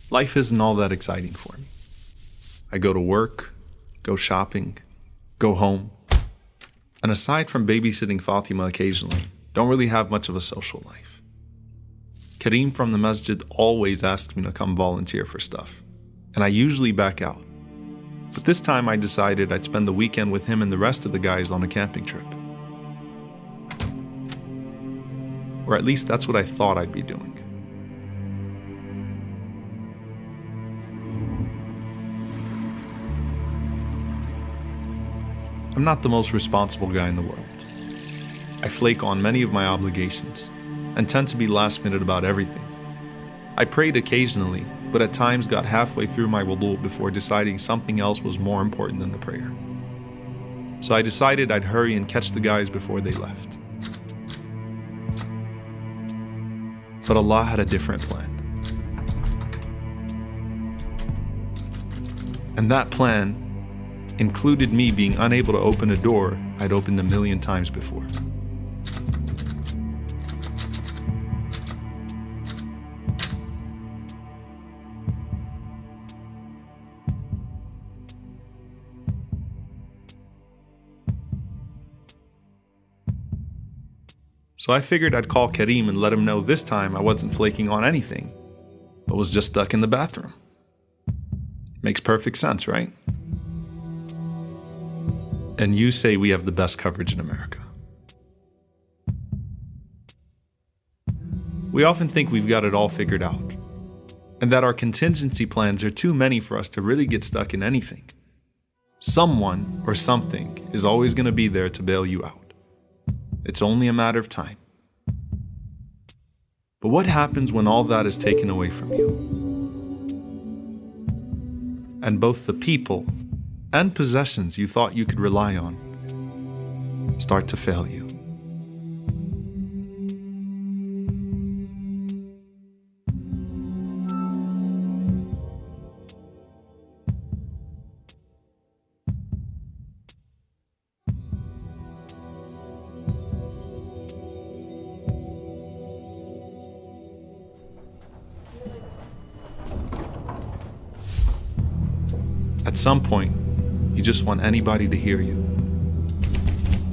Life isn't all that exciting for me. I go to work, go shopping, go home, and aside from babysitting Fatima occasionally, don't really have much of a social life. Kareem from the masjid always asks me to come volunteer for stuff, and I usually back out. But this time I decided I'd spend the weekend with him and the rest of the guys on a camping trip. Or at least that's what I thought I'd be doing. I'm not the most responsible guy in the world. I flake on many of my obligations and tend to be last minute about everything. I prayed occasionally, but at times got halfway through my wudu before deciding something else was more important than the prayer. So I decided I'd hurry and catch the guys before they left. But Allah had a different plan. And that plan included me being unable to open a door I'd opened a million times before. So I figured I'd call Kareem and let him know this time I wasn't flaking on anything, but was just stuck in the bathroom. Makes perfect sense, right? And you say we have the best coverage in America. We often think we've got it all figured out, and that our contingency plans are too many for us to really get stuck in anything. Someone or something is always going to be there to bail you out. It's only a matter of time. But what happens when all that is taken away from you? And both the people and possessions you thought you could rely on start to fail you. At some point, you just want anybody to hear you.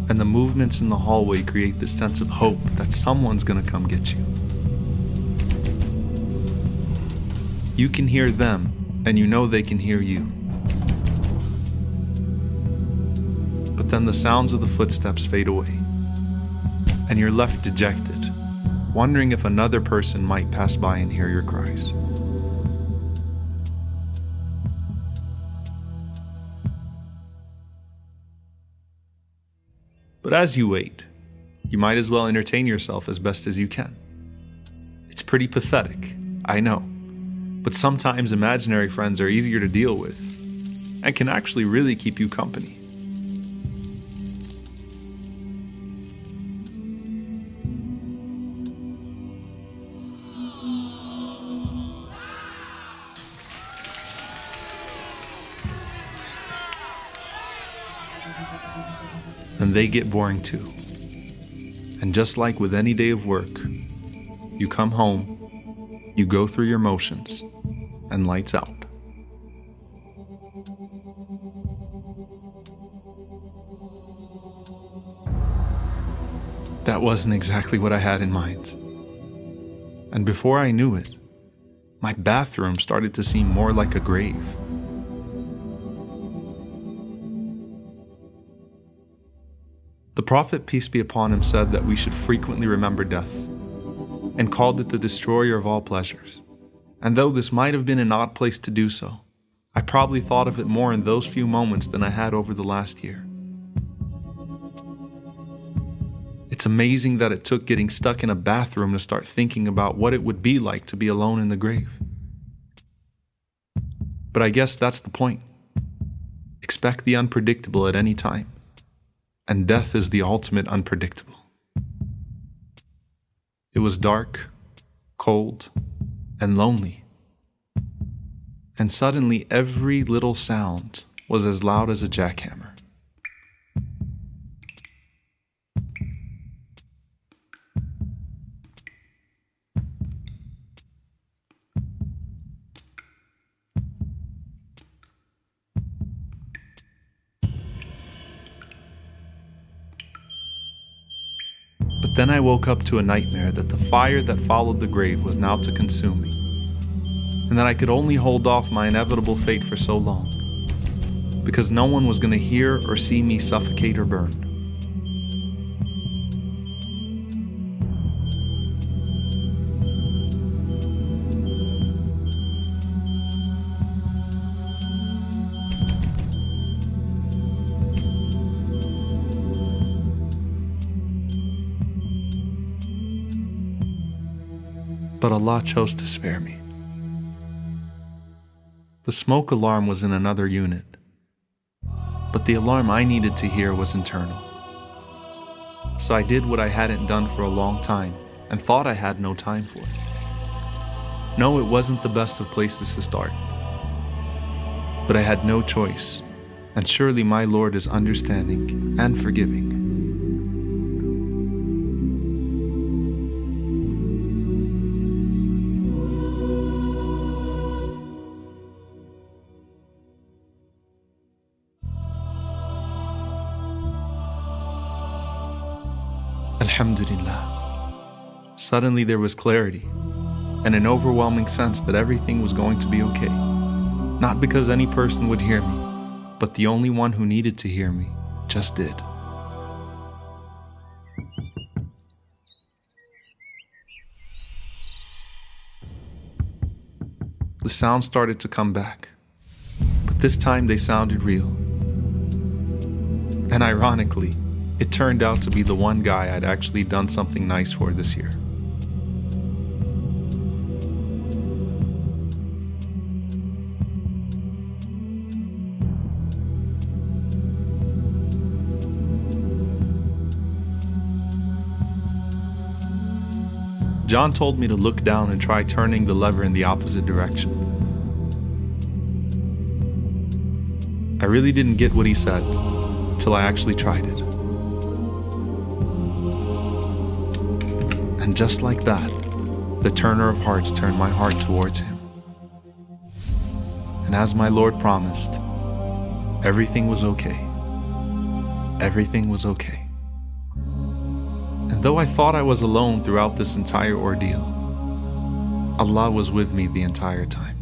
And the movements in the hallway create this sense of hope that someone's gonna come get you. You can hear them, and you know they can hear you. But then the sounds of the footsteps fade away, and you're left dejected, wondering if another person might pass by and hear your cries. But as you wait, you might as well entertain yourself as best as you can. It's pretty pathetic, I know, but sometimes imaginary friends are easier to deal with and can actually really keep you company. And they get boring too. And just like with any day of work, you come home, you go through your motions, and lights out. That wasn't exactly what I had in mind. And before I knew it, my bathroom started to seem more like a grave. The Prophet, peace be upon him, said that we should frequently remember death, and called it the destroyer of all pleasures. And though this might have been an odd place to do so, I probably thought of it more in those few moments than I had over the last year. It's amazing that it took getting stuck in a bathroom to start thinking about what it would be like to be alone in the grave. But I guess that's the point. Expect the unpredictable at any time. And death is the ultimate unpredictable. It was dark, cold, and lonely. And suddenly every little sound was as loud as a jackhammer. But then I woke up to a nightmare that the fire that followed the grave was now to consume me, and that I could only hold off my inevitable fate for so long, because no one was going to hear or see me suffocate or burn. But Allah chose to spare me. The smoke alarm was in another unit, but the alarm I needed to hear was internal. So I did what I hadn't done for a long time and thought I had no time for it. No, it wasn't the best of places to start, but I had no choice, and surely my Lord is understanding and forgiving. Alhamdulillah. Suddenly there was clarity and an overwhelming sense that everything was going to be okay. Not because any person would hear me, but the only one who needed to hear me just did. The sounds started to come back, but this time they sounded real. And ironically, it turned out to be the one guy I'd actually done something nice for this year. John told me to look down and try turning the lever in the opposite direction. I really didn't get what he said till I actually tried it. And just like that, the turner of hearts turned my heart towards him. And as my Lord promised, everything was okay. Everything was okay. And though I thought I was alone throughout this entire ordeal, Allah was with me the entire time.